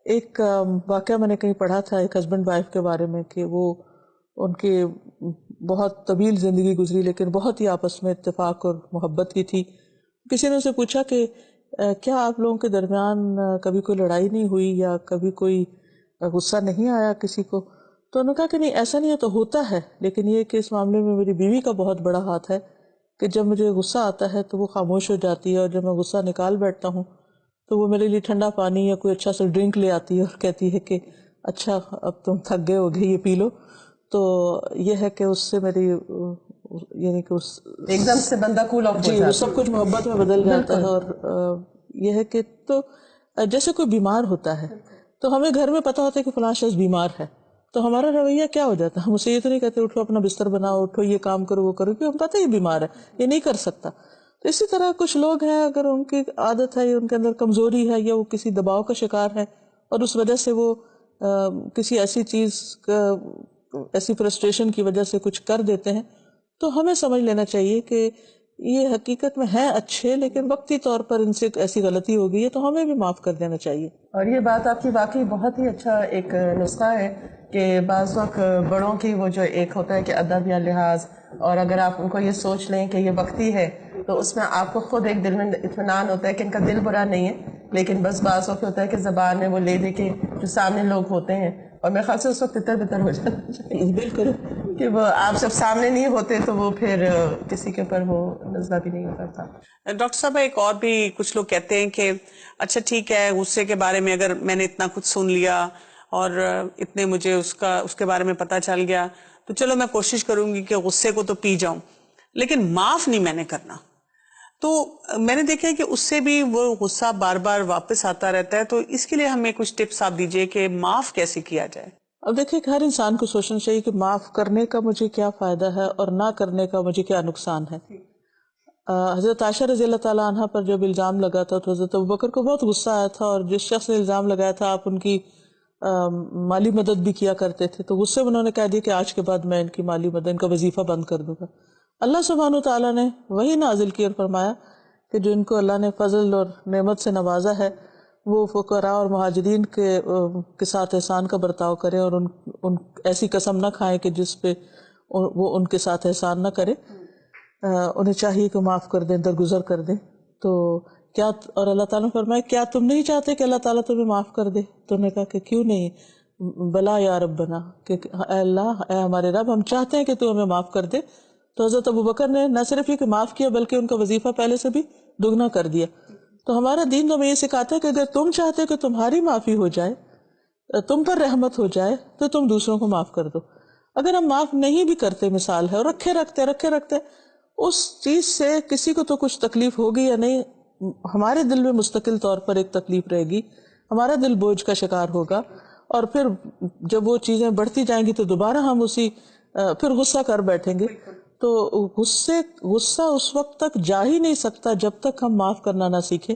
ایک واقعہ میں نے کہیں پڑھا تھا ایک ہسبینڈ وائف کے بارے میں کہ وہ ان کے بہت طویل زندگی گزری لیکن بہت ہی آپس میں اتفاق اور محبت کی تھی. کسی نے اسے پوچھا کہ کیا آپ لوگوں کے درمیان کبھی کوئی لڑائی نہیں ہوئی یا کبھی کوئی غصہ نہیں آیا کسی کو؟ تو انہوں نے کہا کہ نہیں، ایسا نہیں ہے، تو ہوتا ہے، لیکن یہ کہ اس معاملے میں میری بیوی کا بہت بڑا ہاتھ ہے کہ جب مجھے غصہ آتا ہے تو وہ خاموش ہو جاتی ہے، اور جب میں غصہ نکال بیٹھتا ہوں تو وہ میرے لیے ٹھنڈا پانی یا کوئی اچھا سا ڈرنک لے آتی ہے اور کہتی ہے کہ اچھا اب تم تھک گئے ہوگے، یہ پی لو. تو یہ ہے کہ اس سے میری یعنی کہ اس ایک دم سے بندہ کول آف ہو جی جاتا وہ سب کچھ محبت میں بدل جاتا ہے. اور یہ ہے کہ تو جیسے کوئی بیمار ہوتا ہے تو ہمیں گھر میں پتہ ہوتا ہے کہ فلاں شخص بیمار ہے، تو ہمارا رویہ کیا ہو جاتا ہے؟ ہم اسے یہ تو نہیں کہتے اٹھو اپنا بستر بناؤ، اٹھو یہ کام کرو وہ کرو، کیونکہ ہم پتہ ہے یہ بیمار ہے، یہ نہیں کر سکتا. تو اسی طرح کچھ لوگ ہیں اگر ان کی عادت ہے یا ان کے اندر کمزوری ہے یا وہ کسی دباؤ کا شکار ہے اور اس وجہ سے وہ کسی ایسی چیز ایسی فرسٹریشن کی وجہ سے کچھ کر دیتے ہیں، تو ہمیں سمجھ لینا چاہیے کہ یہ حقیقت میں ہیں اچھے لیکن وقتی طور پر ان سے ایسی غلطی ہو گئی ہے تو ہمیں بھی معاف کر دینا چاہیے. اور یہ بات آپ کی واقعی بہت ہی اچھا ایک نسخہ ہے کہ بعض وقت بڑوں کی وہ جو ایک ہوتا ہے کہ ادب یا لحاظ، اور اگر آپ ان کو یہ سوچ لیں کہ یہ وقتی ہے تو اس میں آپ کو خود ایک دل میں اطمینان ہوتا ہے کہ ان کا دل برا نہیں ہے، لیکن بس بعض وقت ہوتا ہے کہ زبان میں وہ لے دے کے جو سامنے لوگ ہوتے ہیں، اور میرے خیال سے اس وقت تتر بتر ہو جانا چاہیے. بالکل کہ وہ آپ جب سامنے نہیں ہوتے تو وہ پھر کسی کے اوپر وہ نزلہ بھی نہیں کرتا. ڈاکٹر صاحب ایک اور بھی کچھ لوگ کہتے ہیں کہ اچھا ٹھیک ہے، غصے کے بارے میں اگر میں نے اتنا کچھ سن لیا اور اتنے مجھے اس کے بارے میں پتہ چل گیا تو چلو میں کوشش کروں گی کہ غصے کو تو پی جاؤں، لیکن معاف نہیں میں نے کرنا. تو میں نے دیکھا ہے کہ اس سے بھی وہ غصہ بار بار واپس آتا رہتا ہے. تو اس کے لیے ہمیں کچھ ٹپس آپ دیجئے کہ معاف کیسے کیا جائے. اب دیکھیں کہ ہر انسان کو سوچنا چاہیے کہ معاف کرنے کا مجھے کیا فائدہ ہے اور نہ کرنے کا مجھے کیا نقصان ہے. حضرت عائشہ رضی اللہ تعالیٰ عنہ پر جب الزام لگا تھا تو حضرت ابوبکر کو بہت غصہ آیا تھا، اور جس شخص نے الزام لگایا تھا آپ ان کی مالی مدد بھی کیا کرتے تھے، تو غصے میں انہوں نے کہہ دیا کہ آج کے بعد میں ان کی مالی مدد، ان کا وظیفہ بند کر دوں گا. اللہ سبحانہ و تعالیٰ نے وہی نازل کی اور فرمایا کہ جو ان کو اللہ نے فضل اور نعمت سے نوازا ہے وہ فقراء اور مہاجرین کے ساتھ احسان کا برتاؤ کریں، اور ان ایسی قسم نہ کھائیں کہ جس پہ وہ ان کے ساتھ احسان نہ کرے. انہیں چاہیے کہ معاف کر دیں، درگزر کر دیں. تو کیا اور اللہ تعالیٰ نے فرمایا کیا تم نہیں چاہتے کہ اللہ تعالیٰ تمہیں معاف کر دے؟ تو انہوں نے کہا کہ کیوں نہیں، بلا یا ربنا، کہ اے اللہ، اے ہمارے رب، ہم چاہتے ہیں کہ تو ہمیں معاف کر دے. تو حضرت ابوبکر نے نہ صرف یہ کہ معاف کیا بلکہ ان کا وظیفہ پہلے سے بھی دگنا کر دیا. تو ہمارا دین تو ہمیں یہ سکھاتا ہے کہ اگر تم چاہتے کہ تمہاری معافی ہو جائے تم پر رحمت ہو جائے تو تم دوسروں کو معاف کر دو. اگر ہم معاف نہیں بھی کرتے مثال ہے اور رکھے رکھتے اس چیز سے کسی کو تو کچھ تکلیف ہوگی یا نہیں, ہمارے دل میں مستقل طور پر ایک تکلیف رہے گی, ہمارا دل بوجھ کا شکار ہوگا, اور پھر جب وہ چیزیں بڑھتی جائیں گی تو دوبارہ ہم پھر غصہ کر بیٹھیں گے. تو غصہ اس وقت تک جا ہی نہیں سکتا جب تک ہم معاف کرنا نہ سیکھیں.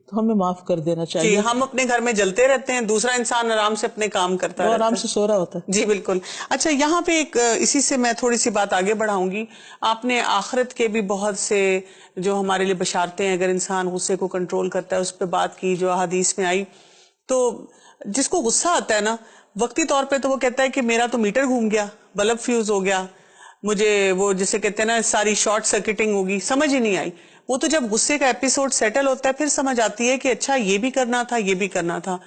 تو ہمیں معاف کر دینا چاہیے. جی, ہم اپنے گھر میں جلتے رہتے ہیں, دوسرا انسان آرام سے اپنے کام کرتا وہ رہتا آرام ہے. سے سو رہا ہوتا ہے. جی بالکل. اچھا, یہاں پہ ایک اسی سے میں تھوڑی سی بات آگے بڑھاؤں گی. آپ نے آخرت کے بھی بہت سے جو ہمارے لیے بشارتیں ہیں, اگر انسان غصے کو کنٹرول کرتا ہے, اس پہ بات کی جو حدیث میں آئی. تو جس کو غصہ آتا ہے نا, وقتی طور پہ تو وہ کہتا ہے کہ میرا تو میٹر گھوم گیا, بلب فیوز ہو گیا, مجھے وہ جسے کہتے ہیں نا ساری شارٹ سرکٹنگ ہوگی, سمجھ ہی نہیں آئی. وہ تو جب غصے کا ایپیسوڈ سیٹل ہوتا ہے پھر سمجھ آتی ہے کہ اچھا یہ بھی کرنا تھا, یہ بھی کرنا تھا.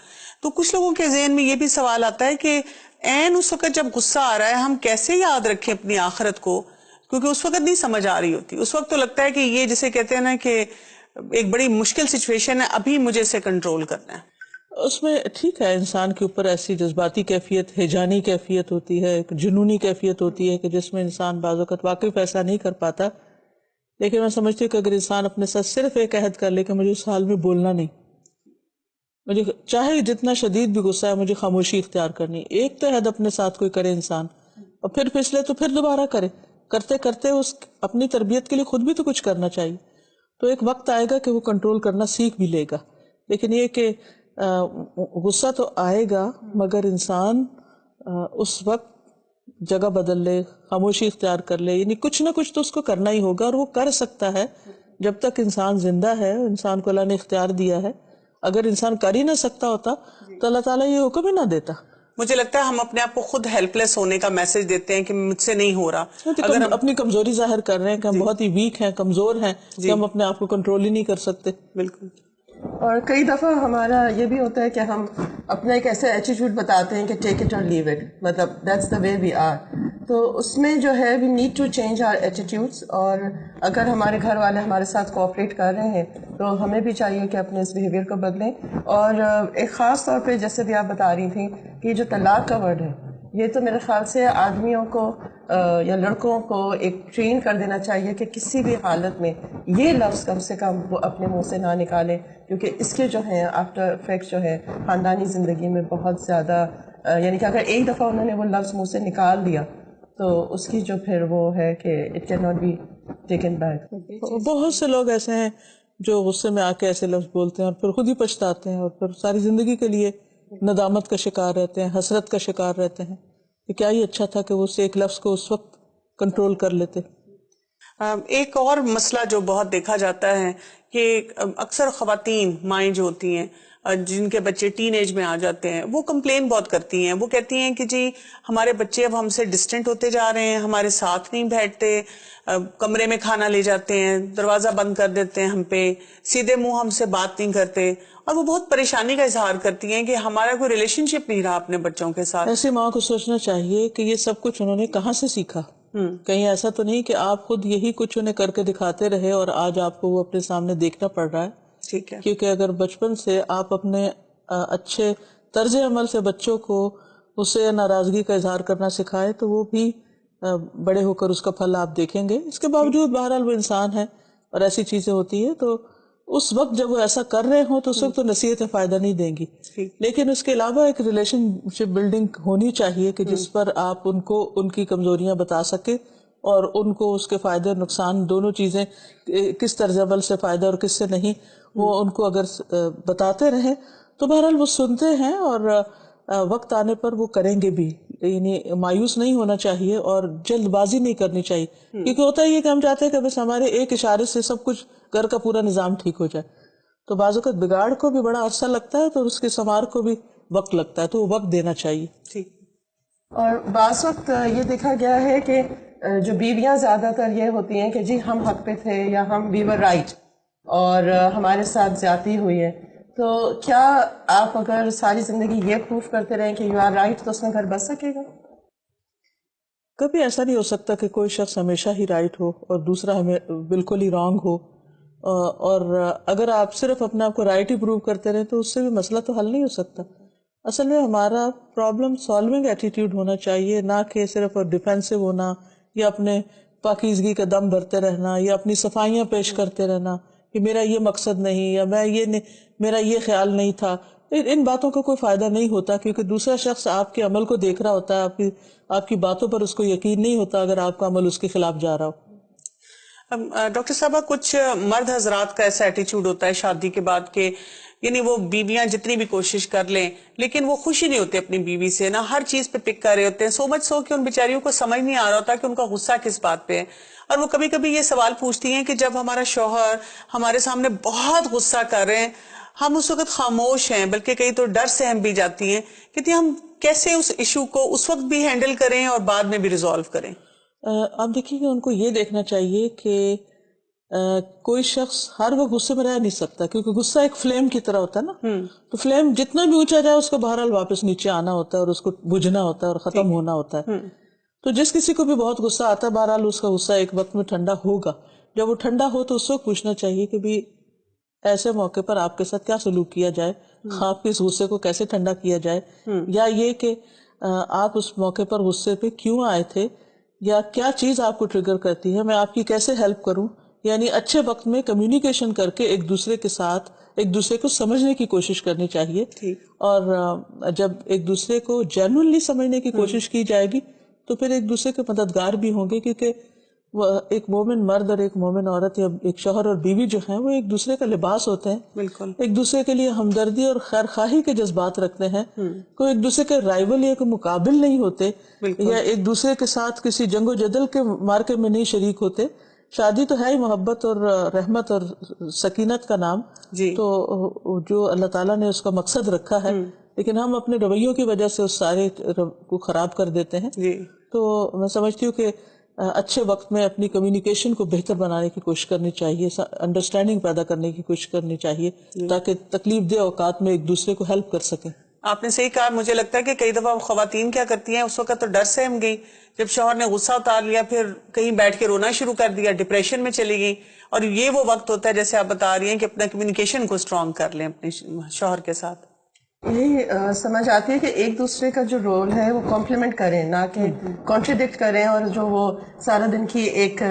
تو کچھ لوگوں کے ذہن میں یہ بھی سوال آتا ہے کہ عین اس وقت جب غصہ آ رہا ہے ہم کیسے یاد رکھیں اپنی آخرت کو, کیونکہ اس وقت نہیں سمجھ آ رہی ہوتی. اس وقت تو لگتا ہے کہ یہ جسے کہتے ہیں نا کہ ایک بڑی مشکل سچویشن ہے, ابھی مجھے اسے کنٹرول کرنا ہے. اس میں ٹھیک ہے, انسان کے اوپر ایسی جذباتی کیفیت, ہیجانی کیفیت ہوتی ہے, ایک جنونی کیفیت ہوتی ہے کہ جس میں انسان بعض اوقات واقعی فیصلہ نہیں کر پاتا. لیکن میں سمجھتی ہوں کہ اگر انسان اپنے ساتھ صرف ایک عہد کر لے کہ مجھے اس حال میں بولنا نہیں, مجھے چاہے جتنا شدید بھی غصہ ہے مجھے خاموشی اختیار کرنی. ایک تو عہد اپنے ساتھ کوئی کرے انسان, اور پھر پھسلے تو پھر دوبارہ کرے. کرتے کرتے اس اپنی تربیت کے لیے خود بھی تو کچھ کرنا چاہیے. تو ایک وقت آئے گا کہ وہ کنٹرول کرنا سیکھ بھی لے گا. لیکن یہ کہ غصہ تو آئے گا, مگر انسان اس وقت جگہ بدل لے, خاموشی اختیار کر لے, یعنی کچھ نہ کچھ تو اس کو کرنا ہی ہوگا. اور وہ کر سکتا ہے جب تک انسان زندہ ہے, انسان کو اللہ نے اختیار دیا ہے. اگر انسان کر ہی نہ سکتا ہوتا تو اللہ تعالیٰ یہ حکم ہی نہ دیتا. مجھے لگتا ہے ہم اپنے آپ کو خود ہیلپ لیس ہونے کا میسج دیتے ہیں کہ مجھ سے نہیں ہو رہا. اگر ہم اپنی کمزوری ظاہر کر رہے ہیں کہ ہم بہت ہی ویک ہیں, کمزور ہیں, کہ ہم اپنے آپ کو کنٹرول ہی نہیں کر سکتے. بالکل. اور کئی دفعہ ہمارا یہ بھی ہوتا ہے کہ ہم اپنا ایک ایسا ایٹیٹیوڈ بتاتے ہیں کہ take it or leave it, مطلب that's the way we are. تو اس میں جو ہے we need to change our attitudes. اور اگر ہمارے گھر والے ہمارے ساتھ کوآپریٹ کر رہے ہیں تو ہمیں بھی چاہیے کہ اپنے اس بیہیویئر کو بدلیں. اور ایک خاص طور پہ جیسے بھی آپ بتا رہی تھیں کہ جو طلاق کا ورڈ ہے, یہ تو میرے خیال سے آدمیوں کو یا لڑکوں کو ایک ٹرین کر دینا چاہیے کہ کسی بھی حالت میں یہ لفظ کم سے کم وہ اپنے منہ سے نہ نکالیں, کیونکہ اس کے جو ہیں آفٹر افیکٹ جو ہے خاندانی زندگی میں بہت زیادہ, یعنی کہ اگر ایک دفعہ انہوں نے وہ لفظ منہ سے نکال دیا تو اس کی جو پھر وہ ہے کہ it can not be taken back. بہت سے لوگ ایسے ہیں جو غصے میں آ کے ایسے لفظ بولتے ہیں اور پھر خود ہی پچھتاتے ہیں, اور پھر ساری زندگی کے لیے ندامت کا شکار رہتے ہیں, حسرت کا شکار رہتے ہیں کہ کیا ہی اچھا تھا کہ وہ اس ایک لفظ کو اس وقت کنٹرول کر لیتے. ایک اور مسئلہ جو بہت دیکھا جاتا ہے کہ اکثر خواتین مائیں جو ہوتی ہیں جن کے بچے ٹین ایج میں آ جاتے ہیں, وہ کمپلین بہت کرتی ہیں. وہ کہتی ہیں کہ جی ہمارے بچے اب ہم سے ڈسٹنٹ ہوتے جا رہے ہیں, ہمارے ساتھ نہیں بیٹھتے, کمرے میں کھانا لے جاتے ہیں, دروازہ بند کر دیتے ہیں ہم پہ, سیدھے منہ ہم سے بات نہیں کرتے. اور وہ بہت پریشانی کا اظہار کرتی ہیں کہ ہمارا کوئی ریلیشن شپ نہیں رہا اپنے بچوں کے ساتھ. ایسی ماں کو سوچنا چاہیے کہ یہ سب کچھ انہوں نے کہاں سے سیکھا. کہیں ایسا تو نہیں کہ آپ خود یہی کچھ انہیں کر کے دکھاتے رہے اور آج آپ کو وہ اپنے سامنے دیکھنا پڑ رہا ہے. ٹھیک ہے, کیونکہ اگر بچپن سے آپ اپنے اچھے طرز عمل سے بچوں کو اس سے ناراضگی کا اظہار کرنا سکھائے تو وہ بھی بڑے ہو کر اس کا پھل آپ دیکھیں گے. اس کے باوجود بہرحال وہ انسان ہے اور ایسی چیزیں ہوتی ہیں, تو اس وقت جب وہ ایسا کر رہے ہوں تو اس وقت تو نصیحتیں فائدہ نہیں دیں گی. لیکن اس کے علاوہ ایک ریلیشن شپ بلڈنگ ہونی چاہیے کہ جس پر آپ ان کو ان کی کمزوریاں بتا سکے اور ان کو اس کے فائدے اور نقصان دونوں چیزیں کس طرز عمل سے فائدہ اور کس سے نہیں, وہ ان کو اگر بتاتے رہیں تو بہرحال وہ سنتے ہیں اور وقت آنے پر وہ کریں گے بھی. یعنی مایوس نہیں ہونا چاہیے اور جلد بازی نہیں کرنی چاہیے, کیونکہ ہوتا ہی ہے کہ ہم چاہتے ہیں کہ بس ہمارے ایک اشارے سے سب کچھ گھر کا پورا نظام ٹھیک ہو جائے. تو بعض اوقات بگاڑ کو بھی بڑا عرصہ لگتا ہے تو اس کے سنوار کو بھی وقت لگتا ہے, تو وہ وقت دینا چاہیے. ٹھیک. اور بعض وقت یہ دیکھا گیا ہے کہ جو بیویاں زیادہ تر یہ ہوتی ہیں کہ جی ہم حق پہ تھے یا ہم وی ور رائٹ اور ہمارے ساتھ زیادتی ہوئی ہے. تو کیا آپ اگر ساری زندگی یہ پروف کرتے رہیں کہ یو آر رائٹ تو اس میں گھر بس سکے گا؟ کبھی ایسا نہیں ہو سکتا کہ کوئی شخص ہمیشہ ہی رائٹ ہو اور دوسرا ہمیں بالکل ہی رانگ ہو. اور اگر آپ صرف اپنے آپ کو رائٹ ہی پروو کرتے رہیں تو اس سے بھی مسئلہ تو حل نہیں ہو سکتا. اصل میں ہمارا پرابلم سالونگ ایٹیٹیوڈ ہونا چاہیے، نہ کہ صرف ڈیفینسو ہونا یا اپنے پاکیزگی کا دم بھرتے رہنا یا اپنی صفائیاں پیش کرتے رہنا کہ میرا یہ مقصد نہیں یا میں یہ نہیں، میرا یہ خیال نہیں تھا. ان باتوں کا کوئی فائدہ نہیں ہوتا، کیونکہ دوسرا شخص آپ کے عمل کو دیکھ رہا ہوتا ہے، آپ کی باتوں پر اس کو یقین نہیں ہوتا اگر آپ کا عمل اس کے خلاف جا رہا ہو. ڈاکٹر صاحبہ، کچھ مرد حضرات کا ایسا ایٹیچیوڈ ہوتا ہے شادی کے بعد کہ یعنی وہ بیویاں جتنی بھی کوشش کر لیں لیکن وہ خوشی نہیں ہوتی اپنی بیوی سے، نہ ہر چیز پہ پک کر رہے ہوتے ہیں، سو مچ سو کہ ان بیچاریوں کو سمجھ نہیں آ رہا ہوتا کہ ان کا غصہ کس بات پہ ہے. اور وہ کبھی کبھی یہ سوال پوچھتی ہیں کہ جب ہمارا شوہر ہمارے سامنے بہت غصہ کر رہے ہیں، ہم اس وقت خاموش ہیں، بلکہ کئی تو ڈر سے ہم بھی جاتی ہیں، کہ ہم کیسے اس ایشو کو اس وقت بھی ہینڈل کریں اور بعد میں بھی ریزالو کریں. آپ دیکھیے کہ ان کو یہ دیکھنا چاہیے کہ کوئی شخص ہر وقت غصے میں رہ نہیں سکتا، کیونکہ غصہ ایک فلیم کی طرح ہوتا ہے نا. تو فلیم جتنا بھی اونچا جائے اس کو بہرحال واپس نیچے آنا ہوتا ہے اور اس کو بجھنا ہوتا ہے اور ختم ہونا ہوتا ہے. تو جس کسی کو بھی بہت غصہ آتا ہے بہرحال اس کا غصہ ایک وقت میں ٹھنڈا ہوگا. جب وہ ٹھنڈا ہو تو اس کو پوچھنا چاہیے کہ بھی ایسے موقع پر آپ کے ساتھ کیا سلوک کیا جائے، آپ کے اس غصے کو کیسے ٹھنڈا کیا جائے، یا یہ کہ آپ اس موقع پر غصے پہ کیوں آئے تھے، یا کیا چیز آپ کو ٹریگر کرتی ہے، میں آپ کی کیسے ہیلپ کروں. یعنی اچھے وقت میں کمیونیکیشن کر کے ایک دوسرے کے ساتھ ایک دوسرے کو سمجھنے کی کوشش کرنی چاہیے. اور جب ایک دوسرے کو جینوئنلی سمجھنے کی کوشش کی جائے گی تو پھر ایک دوسرے کے مددگار بھی ہوں گے، کیونکہ ایک مومن مرد اور ایک مومن عورت یا ایک شوہر اور بیوی جو ہیں وہ ایک دوسرے کا لباس ہوتے ہیں. بالکل. ایک دوسرے کے لیے ہمدردی اور خیر خواہی کے جذبات رکھتے ہیں. کوئی ایک دوسرے کے رائول یا کوئی مقابل نہیں ہوتے، یا ایک دوسرے کے ساتھ کسی جنگ و جدل کے مارکے میں نہیں شریک ہوتے. شادی تو ہے ہی محبت اور رحمت اور سکینت کا نام. تو جو اللہ تعالیٰ نے اس کا مقصد رکھا ہے، لیکن ہم اپنے رویوں کی وجہ سے اس سارے کو خراب کر دیتے ہیں. تو میں سمجھتی ہوں کہ اچھے وقت میں اپنی کمیونیکیشن کو بہتر بنانے کی کوشش کرنی چاہیے، انڈرسٹینڈنگ پیدا کرنے کی کوشش کرنی چاہیے، تاکہ تکلیف دہ اوقات میں ایک دوسرے کو ہیلپ کر سکیں. آپ نے صحیح کہا. مجھے لگتا ہے کہ کئی دفعہ خواتین کیا کرتی ہیں، اس وقت تو ڈر سے ہم گئی، جب شوہر نے غصہ اتار لیا پھر کہیں بیٹھ کے رونا شروع کر دیا، ڈپریشن میں چلی گئی. اور یہ وہ وقت ہوتا ہے جیسے آپ بتا رہی ہیں کہ اپنا کمیونیکیشن کو اسٹرانگ کر لیں اپنے شوہر کے ساتھ. یہ سمجھ آتی ہے کہ ایک دوسرے کا جو رول ہے وہ کمپلیمنٹ کریں، نہ کہ کانٹریڈکٹ کریں. اور جو وہ سارا دن کی ایک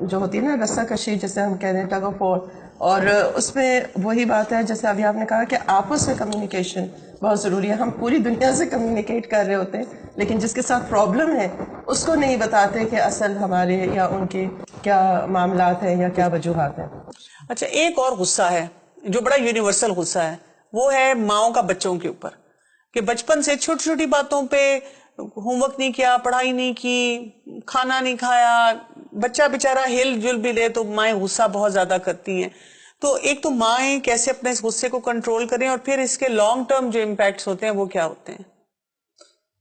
جو ہوتی ہے نا رسا کشی جیسے ہم کہتے ہیں، ٹگ آف وار، اور اس میں وہی بات ہے جیسے ابھی آپ نے کہا کہ آپس میں کمیونیکیشن بہت ضروری ہے. ہم پوری دنیا سے کمیونیکیٹ کر رہے ہوتے ہیں لیکن جس کے ساتھ پرابلم ہے اس کو نہیں بتاتے کہ اصل ہمارے یا ان کے کیا معاملات ہیں یا کیا وجوہات ہیں. اچھا، ایک اور غصہ ہے جو بڑا یونیورسل غصہ ہے، وہ ہے ماؤں کا بچوں کے اوپر، کہ بچپن سے چھوٹی چھوٹی باتوں پہ ہوم ورک نہیں کیا، پڑھائی نہیں کی، کھانا نہیں کھایا، بچہ بیچارہ ہل جل بھی لے تو مائیں غصہ بہت زیادہ کرتی ہیں. تو ایک تو مائیں کیسے اپنے اس غصے کو کنٹرول کریں، اور پھر اس کے لانگ ٹرم جو امپیکٹس ہوتے ہیں وہ کیا ہوتے ہیں؟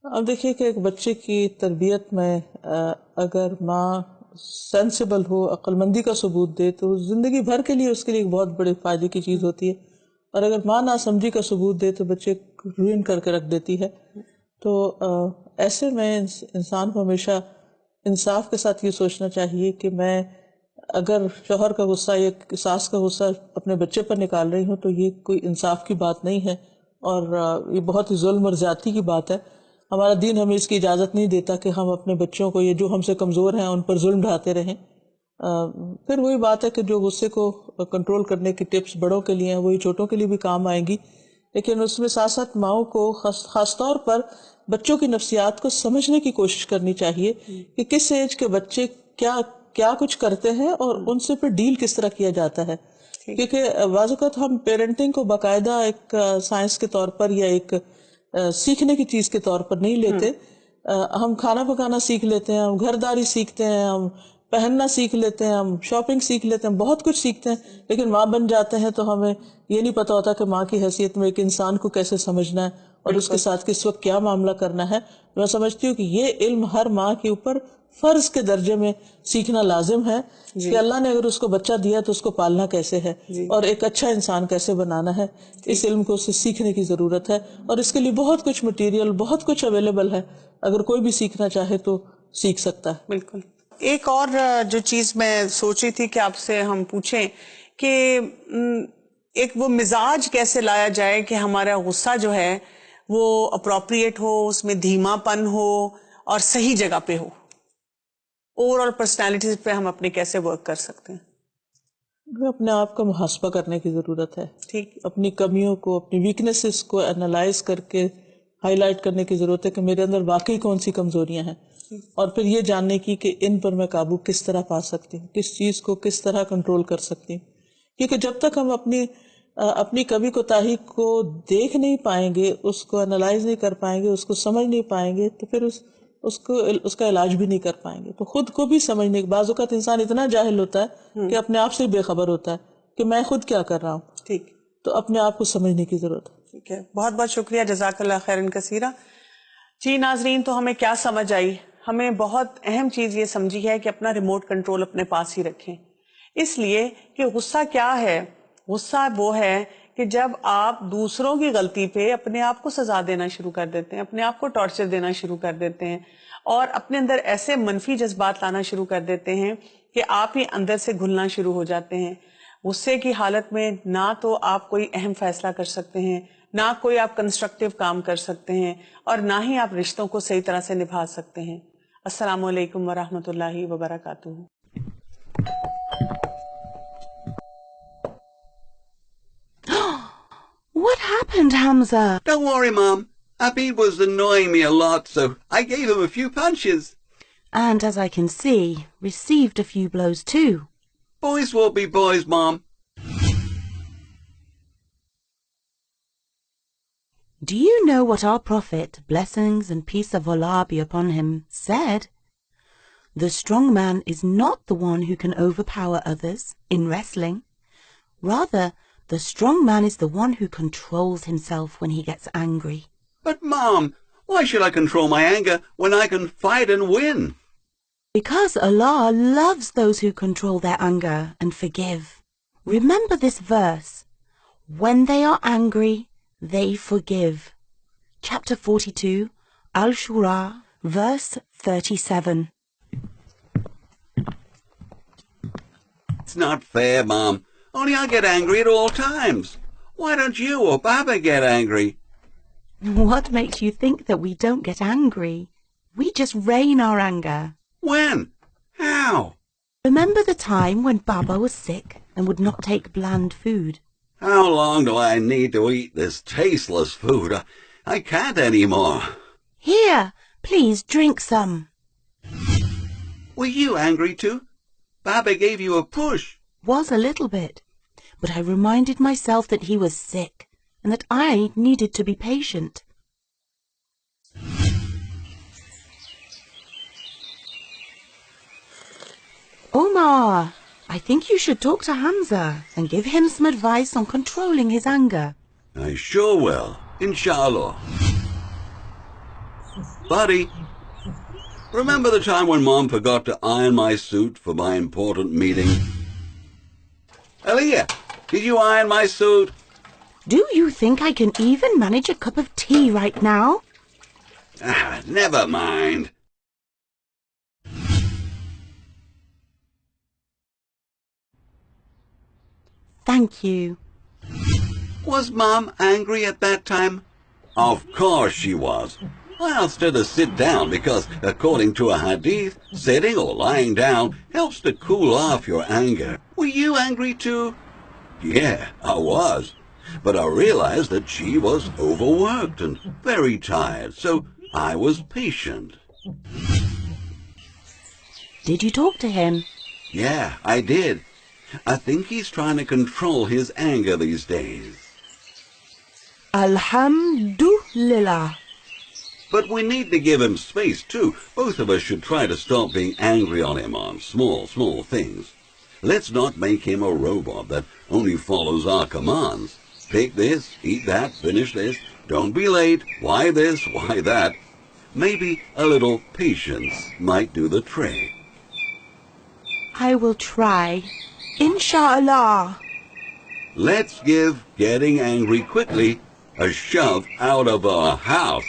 اب دیکھیے کہ ایک بچے کی تربیت میں اگر ماں سینسیبل ہو، عقل مندی کا ثبوت دے تو زندگی بھر کے لیے اس کے لیے ایک بہت بڑے فائدے کی چیز ہوتی ہے. اور اگر ماں ناسمجھی کا ثبوت دے تو بچے روئن کر کے رکھ دیتی ہے. تو ایسے میں انسان کو ہمیشہ انصاف کے ساتھ یہ سوچنا چاہیے کہ میں اگر شوہر کا غصہ یا ساس کا غصہ اپنے بچے پر نکال رہی ہوں تو یہ کوئی انصاف کی بات نہیں ہے، اور یہ بہت ہی ظلم اور زیادتی کی بات ہے. ہمارا دین ہمیں اس کی اجازت نہیں دیتا کہ ہم اپنے بچوں کو، یہ جو ہم سے کمزور ہیں، ان پر ظلم ڈھاتے رہیں. پھر وہی بات ہے کہ جو غصے کو کنٹرول کرنے کی ٹپس بڑوں کے لیے ہیں وہی چھوٹوں کے لیے بھی کام آئیں گی، لیکن اس میں ساتھ ساتھ ماؤں کو خاص طور پر بچوں کی نفسیات کو سمجھنے کی کوشش کرنی چاہیے کہ کس ایج کے بچے کیا کچھ کرتے ہیں اور ان سے پھر ڈیل کس طرح کیا جاتا ہے. کیونکہ بعض اوقات ہم پیرنٹنگ کو باقاعدہ ایک سائنس کے طور پر یا ایک سیکھنے کی چیز کے طور پر نہیں لیتے. ہم کھانا پکانا سیکھ لیتے ہیں، ہم گھرداری سیکھتے ہیں، ہم پہننا سیکھ لیتے ہیں، ہم شاپنگ سیکھ لیتے ہیں، بہت کچھ سیکھتے ہیں، لیکن ماں بن جاتے ہیں تو ہمیں یہ نہیں پتا ہوتا کہ ماں کی حیثیت میں ایک انسان کو کیسے سمجھنا ہے اور اس کے ساتھ کس وقت کیا معاملہ کرنا ہے. میں سمجھتی ہوں کہ یہ علم ہر ماں کے اوپر فرض کے درجے میں سیکھنا لازم ہے کہ اللہ نے اگر اس کو بچہ دیا تو اس کو پالنا کیسے ہے اور ایک اچھا انسان کیسے بنانا ہے. اس علم کو اسے سیکھنے کی ضرورت ہے اور اس کے لیے بہت کچھ مٹیریل، بہت کچھ اویلیبل ہے. اگر کوئی بھی سیکھنا چاہے تو سیکھ سکتا ہے. بالکل. ایک اور جو چیز میں سوچ رہی تھی کہ آپ سے ہم پوچھیں کہ ایک وہ مزاج کیسے لایا جائے کہ ہمارا غصہ جو ہے وہ اپروپریٹ ہو, اس میں دھیما پن ہو اور صحیح جگہ پہ ہو. اوور آل پرسنالٹیز پہ ہم اپنے کیسے ورک کر سکتے ہیں؟ اپنے آپ کا محاسبہ کرنے کی ضرورت ہے. ٹھیک, اپنی کمیوں کو, اپنی ویکنیسز کو انالائز کر کے ہائی لائٹ کرنے کی ضرورت ہے کہ میرے اندر واقعی کون سی کمزوریاں ہیں, اور پھر یہ جاننے کی کہ ان پر میں قابو کس طرح پا سکتی ہوں, کس چیز کو کس طرح کنٹرول کر سکتی ہوں. کیونکہ جب تک ہم اپنی کمی کوتاہی کو دیکھ نہیں پائیں گے, اس کو انالائز نہیں کر پائیں گے, اس کو سمجھ نہیں پائیں گے, تو پھر اس کا علاج بھی نہیں کر پائیں گے. تو خود کو بھی سمجھنے, بعض اوقات انسان اتنا جاہل ہوتا ہے کہ اپنے آپ سے بے خبر ہوتا ہے کہ میں خود کیا کر رہا ہوں. ٹھیک, تو اپنے آپ کو سمجھنے کی ضرورت ہے. ٹھیک ہے, بہت بہت شکریہ, جزاک اللہ خیرن کثیرہ. جی ناظرین, تو ہمیں کیا سمجھ آئی؟ ہمیں بہت اہم چیز یہ سمجھی ہے کہ اپنا ریموٹ کنٹرول اپنے پاس ہی رکھیں, اس لیے کہ غصہ کیا ہے؟ غصہ وہ ہے کہ جب آپ دوسروں کی غلطی پہ اپنے آپ کو سزا دینا شروع کر دیتے ہیں, اپنے آپ کو ٹارچر دینا شروع کر دیتے ہیں, اور اپنے اندر ایسے منفی جذبات لانا شروع کر دیتے ہیں کہ آپ ہی اندر سے گھلنا شروع ہو جاتے ہیں. غصے کی حالت میں نہ تو آپ کوئی اہم فیصلہ کر سکتے ہیں, نہ کوئی آپ کنسٹرکٹیو کام کر سکتے ہیں, اور نہ ہی آپ رشتوں کو صحیح طرح سے نبھا سکتے ہیں. السلام علیکم ورحمۃ اللہ وبرکاتہ. What happened, Hamza? Don't worry, Mom. Abid was annoying me a lot, so I gave him a few punches. And as I can see, received a few blows too. Boys will be boys, Mom. Do you know what our Prophet, blessings and peace of Allah be upon him, said? The strong man is not the one who can overpower others in wrestling. Rather, the strong man is the one who controls himself when he gets angry. But, Mom, why should I control my anger when I can fight and win? Because Allah loves those who control their anger and forgive. Remember this verse. When they are angry, they forgive. Chapter 42, Al-Shura, verse 37. It's not fair, Mom. Only I get angry at all times. Why don't you or Baba get angry? What makes you think that we don't get angry? We just rein our anger. When? How? Remember the time when Baba was sick and would not take bland food? How long do I need to eat this tasteless food? I can't anymore. Here, please drink some. Were you angry too? Baba gave you a push. Was a little bit, but I reminded myself that he was sick and that I needed to be patient. Omar, I think you should talk to Hamza and give him some advice on controlling his anger. I sure will, inshallah. Buddy, remember the time when Mom forgot to iron my suit for my important meeting? Aliyah, did you iron my suit? Do you think I can even manage a cup of tea right now? Never mind. Thank you. Was Mom angry at that time? Of course she was. I asked her to sit down because, according to a hadith, sitting or lying down helps to cool off your anger. Were you angry too? Yeah, I was. But I realized that she was overworked and very tired, so I was patient. Did you talk to him? Yeah, I did. I think he's trying to control his anger these days. Alhamdulillah. But we need to give him space, too. Both of us should try to stop being angry on him on small things. Let's not make him a robot that only follows our commands. Pick this, eat that, finish this, don't be late, why this, why that. Maybe a little patience might do the trick. I will try. Inshallah. Let's give getting angry quickly a shove out of our house.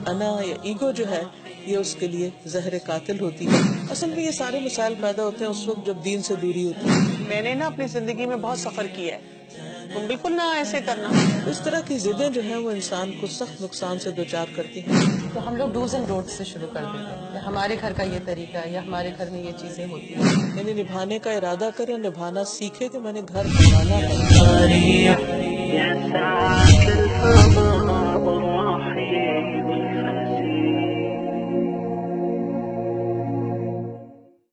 انا یا ego جو ہے یہ اس کے لیے زہر قاتل ہوتی ہے. اصل میں یہ سارے مسائل پیدا ہوتے ہیں اس وقت جب دین سے دوری ہوتی ہے. میں نے نا اپنی زندگی میں بہت سفر کیا ہے. تم بالکل نہ ایسے کرنا. اس طرح کی ضدیں جو ہیں وہ انسان کو سخت نقصان سے دوچار کرتی ہیں. تو ہم لوگ ڈوز اینڈ ڈونٹس سے شروع کر دیتے ہیں کہ ہمارے گھر کا یہ طریقہ ہے یا ہمارے گھر میں یہ چیزیں ہوتی ہیں. یعنی نبھانے کا ارادہ کرے، نبھانا سیکھے کہ میں نے گھر بنانا ہے. يسعى